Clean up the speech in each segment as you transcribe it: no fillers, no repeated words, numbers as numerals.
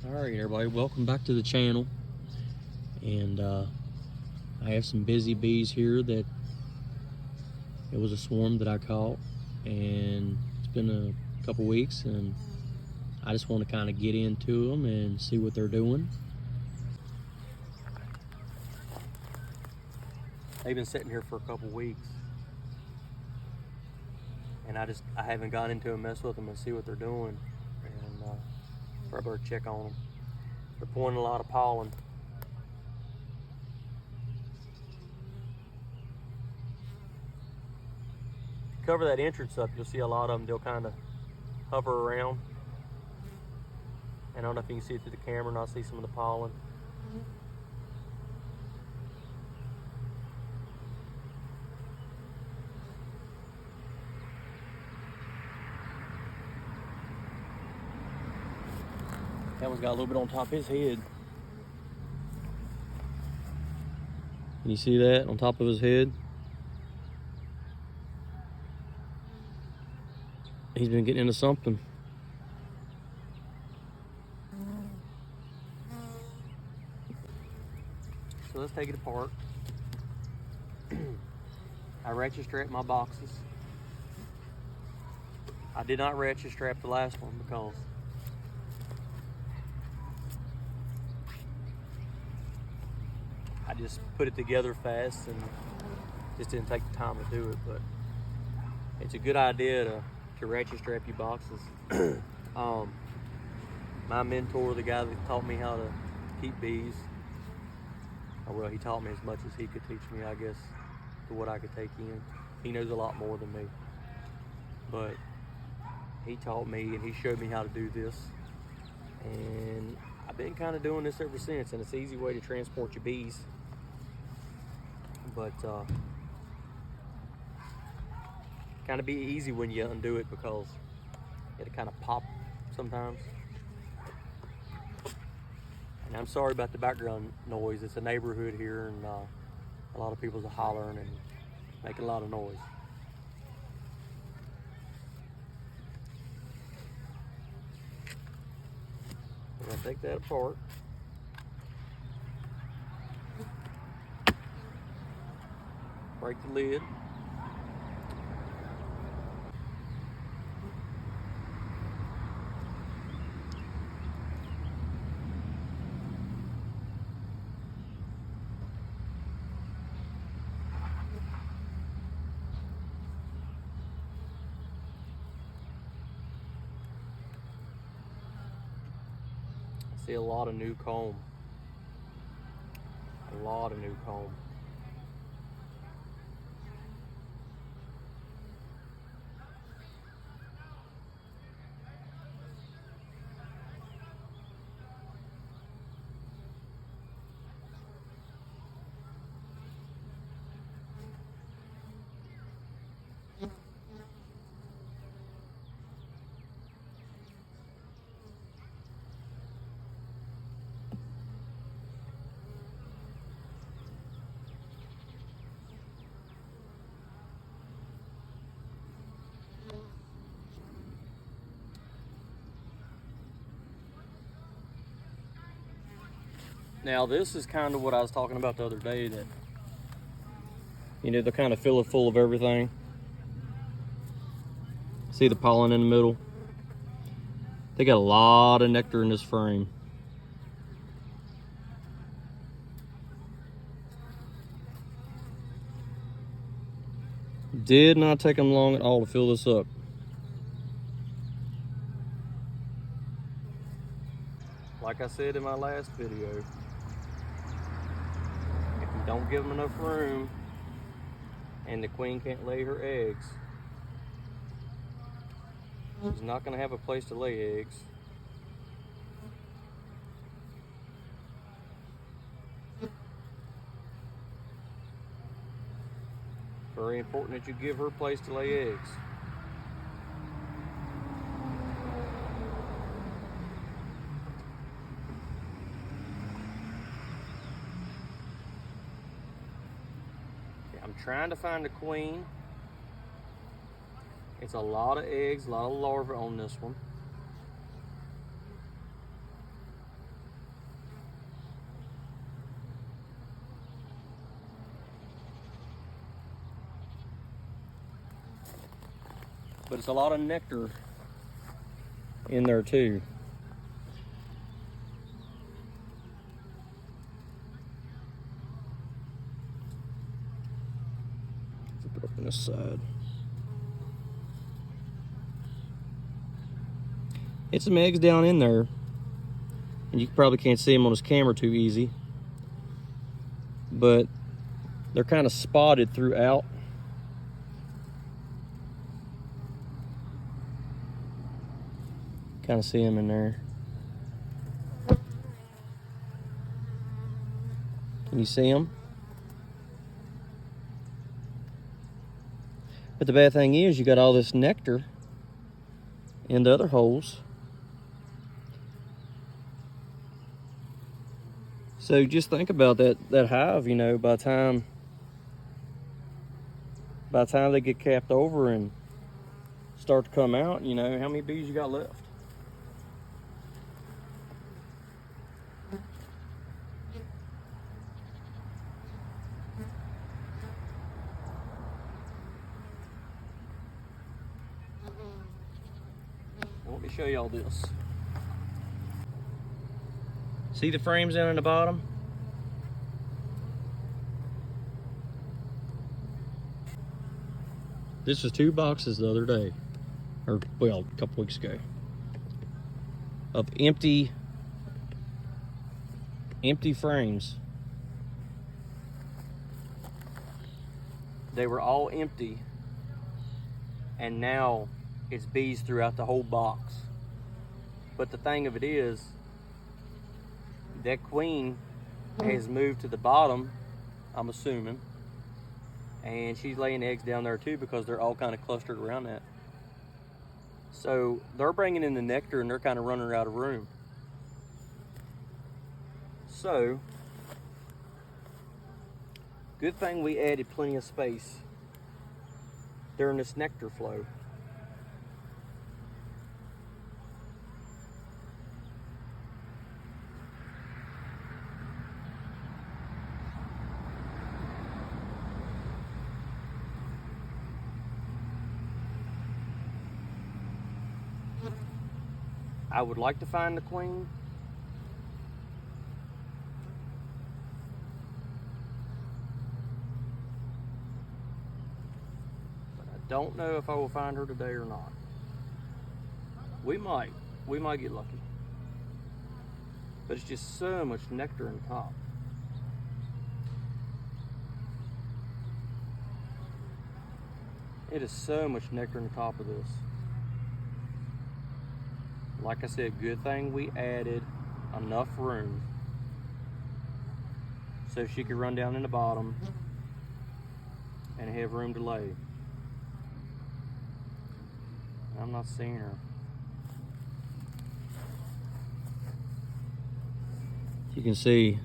Alright everybody, welcome back to the channel. And I have some busy bees here that it was a swarm that I caught, and it's been a couple weeks, and I just want to kind of get into them and see what they're doing. They've been sitting here for a couple weeks, and I haven't gone into and mess with them and see what they're doing, and I better check on them. They're pouring a lot of pollen. Cover that entrance up, you'll see a lot of them. They'll kind of hover around. And I don't know if you can see it through the camera, and I'll see some of the pollen. That one's got a little bit on top of his head. Can you see that on top of his head? He's been getting into something. So let's take it apart. I ratchet strap my boxes. I did not ratchet strap the last one because I just put it together fast and just didn't take the time to do it. But it's a good idea to ratchet strap your boxes. My mentor, the guy that taught me how to keep bees, well, he taught me as much as he could teach me, I guess, to what I could take in. He knows a lot more than me, but he taught me and he showed me how to do this, and I've been kind of doing this ever since. And it's an easy way to transport your bees, but kind of be easy when you undo it because it'll kind of pop sometimes. And I'm sorry about the background noise. It's a neighborhood here, and a lot of people's hollering and making a lot of noise. We're gonna take that apart. Break the lid. See a lot of new comb. A lot of new comb. Now this is kind of what I was talking about the other day, that, you know, they're kind of filling full of everything. See the pollen in the middle? They got a lot of nectar in this frame. Did not take them long at all to fill this up. Like I said in my last video, if you don't give them enough room and the queen can't lay her eggs, she's not going to have a place to lay eggs. Very important that you give her a place to lay eggs. I'm trying to find a queen. It's a lot of eggs, a lot of larvae on this one. but it's a lot of nectar in there too. Flip it up on this side. It's some eggs down in there, and you probably can't see them on this camera too easy, but they're kind of spotted throughout. Kind of see them in there. Can you see them? But the bad thing is you got all this nectar in the other holes. So just think about that hive, you know, by the time they get capped over and start to come out, you know, how many bees you got left? Let me show y'all this. See the frames down in the bottom? This was 2 boxes the other day, or well, a couple weeks ago, of empty frames. They were all empty, and now it's bees throughout the whole box. But the thing of it is, that queen has moved to the bottom, I'm assuming, and she's laying eggs down there too, because they're all kind of clustered around that. So they're bringing in the nectar and they're kind of running out of room. So good thing we added plenty of space during this nectar flow. I would like to find the queen. But I don't know if I will find her today or not. We might get lucky. But it's just so much nectar on top. It is so much nectar on the top of this. Like I said, good thing we added enough room so she could run down in the bottom and have room to lay. I'm not seeing her. You can see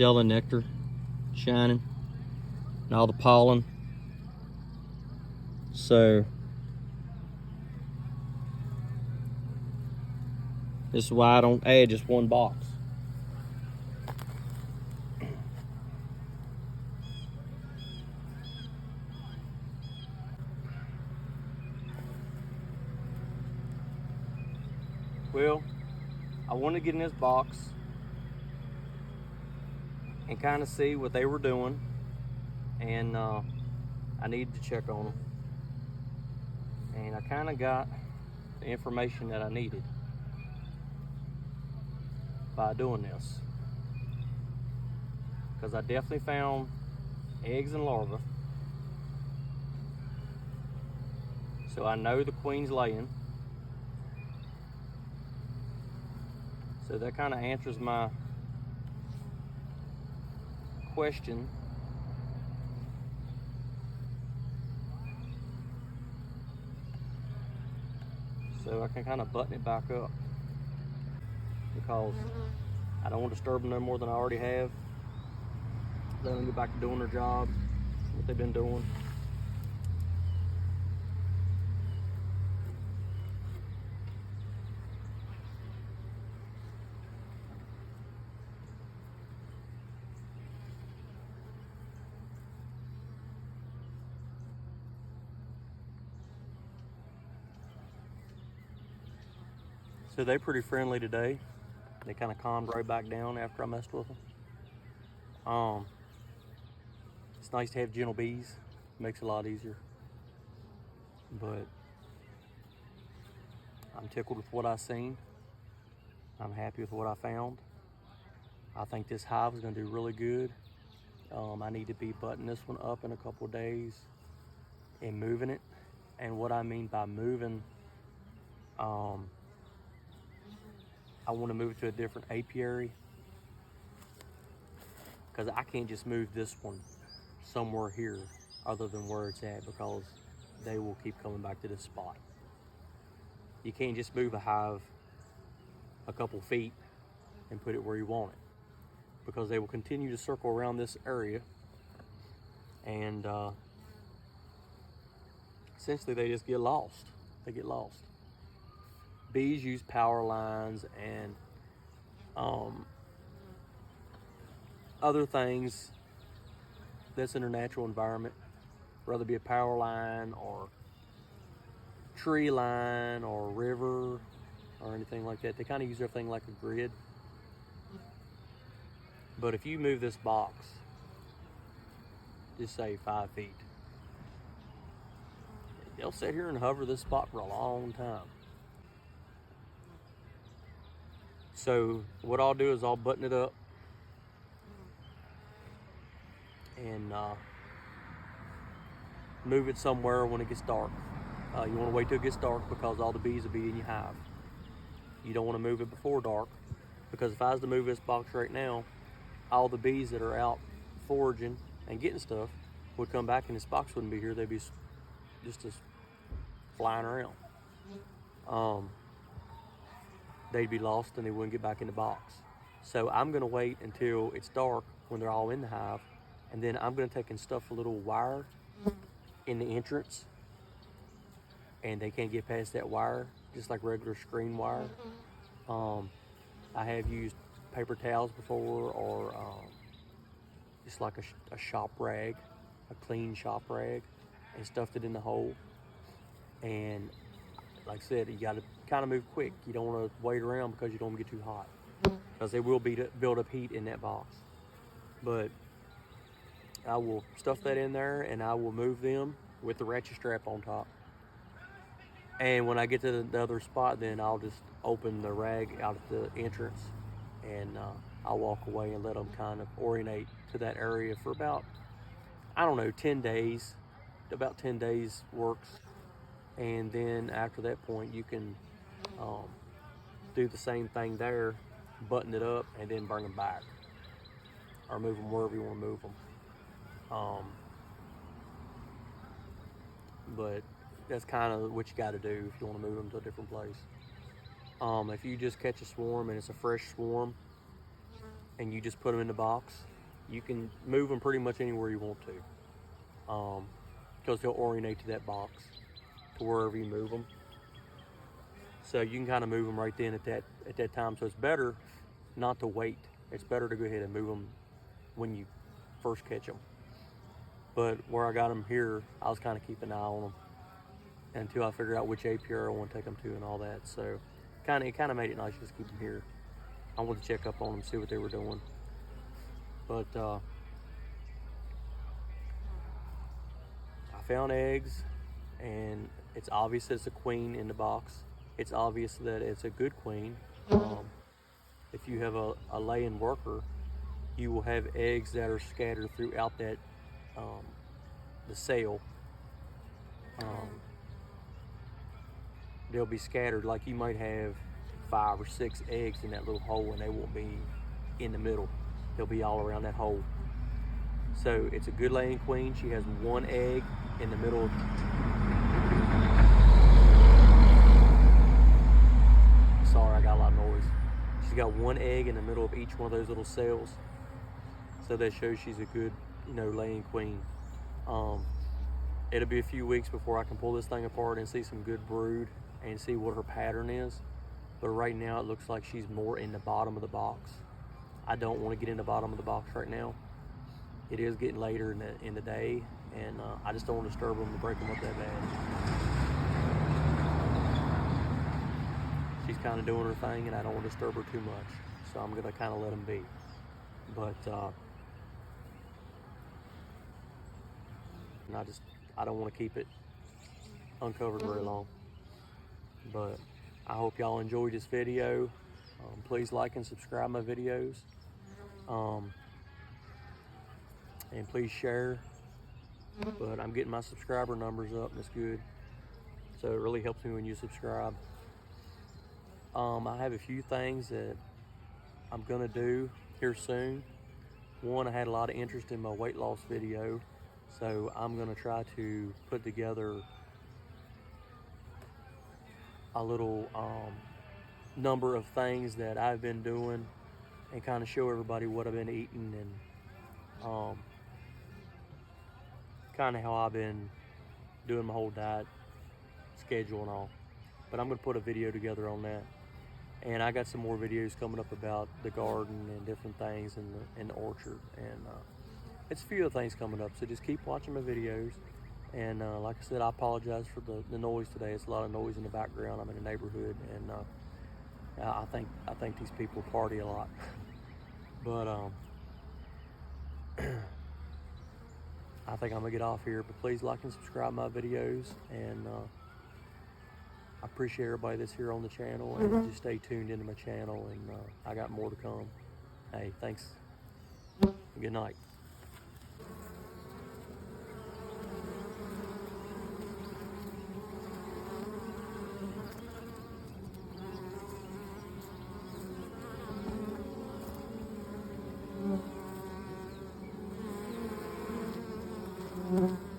all the nectar shining and all the pollen. So this is why I don't add just one box. Well, I wanted to get in this box and kind of see what they were doing, and I needed to check on them. And I kind of got the information that I needed by doing this, because I definitely found eggs and larvae. So I know the queen's laying. So that kind of answers my question. So I can kind of button it back up, because I don't want to disturb them no more than I already have. Let them get back to doing their job, what they've been doing. So they're pretty friendly today. They kind of calmed right back down after I messed with them. It's nice to have gentle bees. Makes it a lot easier. But I'm tickled with what I seen. I'm happy with what I found. I think this hive is going to do really good. I need to be buttoning this one up in a couple of days and moving it. And what I mean by moving, I want to move it to a different apiary, because I can't just move this one somewhere here other than where it's at, because they will keep coming back to this spot. You can't just move a hive a couple feet and put it where you want it, because they will continue to circle around this area, and essentially they just get lost. They get lost. Bees use power lines and other things that's in their natural environment, whether it be a power line or tree line or river or anything like that. They kind of use everything like a grid. But if you move this box, just say 5 feet, they'll sit here and hover this spot for a long time. So what I'll do is I'll button it up and move it somewhere when it gets dark. You want to wait till it gets dark, because all the bees will be in your hive. You don't want to move it before dark, because if I was to move this box right now, all the bees that are out foraging and getting stuff would come back and this box wouldn't be here. They'd be just flying around. They'd be lost and they wouldn't get back in the box. So I'm gonna wait until it's dark when they're all in the hive, and then I'm gonna take and stuff a little wire in the entrance, and they can't get past that wire, just like regular screen wire. I have used paper towels before, or just like a shop rag, a clean shop rag, and stuffed it in the hole. And like I said, you got to kind of move quick. You don't want to wait around, because you don't want to get too hot, because they will build up heat in that box. But I will stuff that in there, and I will move them with the ratchet strap on top. And when I get to the other spot, then I'll just open the rag out at the entrance, and I'll walk away and let them kind of orientate to that area for about, 10 days. About 10 days works. And then after that point, you can do the same thing there, button it up, and then bring them back, or move them wherever you want to move them. But that's kind of what you got to do if you want to move them to a different place. If you just catch a swarm and it's a fresh swarm, and you just put them in the box, you can move them pretty much anywhere you want to, because they'll orientate to that box, to wherever you move them. So you can kind of move them right then at that time. So it's better not to wait. It's better to go ahead and move them when you first catch them. But where I got them here, I was kind of keeping an eye on them until I figured out which apiary I want to take them to and all that. So it kind of made it nice to just keep them here. I wanted to check up on them, see what they were doing. But I found eggs, and it's obvious that it's a queen in the box. It's obvious that it's a good queen. If you have a laying worker, you will have eggs that are scattered throughout that the cell. They'll be scattered, like you might have 5 or 6 eggs in that little hole, and they won't be in the middle. They'll be all around that hole. So it's a good laying queen. She has 1 egg in the middle. Sorry, I got a lot of noise. She's got 1 egg in the middle of each one of those little cells. So that shows she's a good, laying queen. It'll be a few weeks before I can pull this thing apart and see some good brood and see what her pattern is. But right now it looks like she's more in the bottom of the box. I don't want to get in the bottom of the box right now. It is getting later in the day, and I just don't want to disturb them to break them up that bad. she's kind of doing her thing, and I don't want to disturb her too much. So I'm gonna kind of let them be. But and I don't want to keep it uncovered very long. But I hope y'all enjoyed this video. Please like and subscribe my videos. And please share. But I'm getting my subscriber numbers up, and it's good. So it really helps me when you subscribe. I have a few things that I'm gonna do here soon. One, I had a lot of interest in my weight loss video, so I'm gonna try to put together a little number of things that I've been doing and kind of show everybody what I've been eating and kind of how I've been doing my whole diet schedule and all. But I'm gonna put a video together on that. And I got some more videos coming up about the garden and different things in the orchard. And it's a few other things coming up, so just keep watching my videos. And like I said, I apologize for the noise today. It's a lot of noise in the background. I'm in a neighborhood, and I think these people party a lot. But I think I'm gonna get off here. But please like and subscribe my videos, and I appreciate everybody that's here on the channel, and just stay tuned into my channel, and I got more to come. Hey, thanks. Good night. Mm-hmm.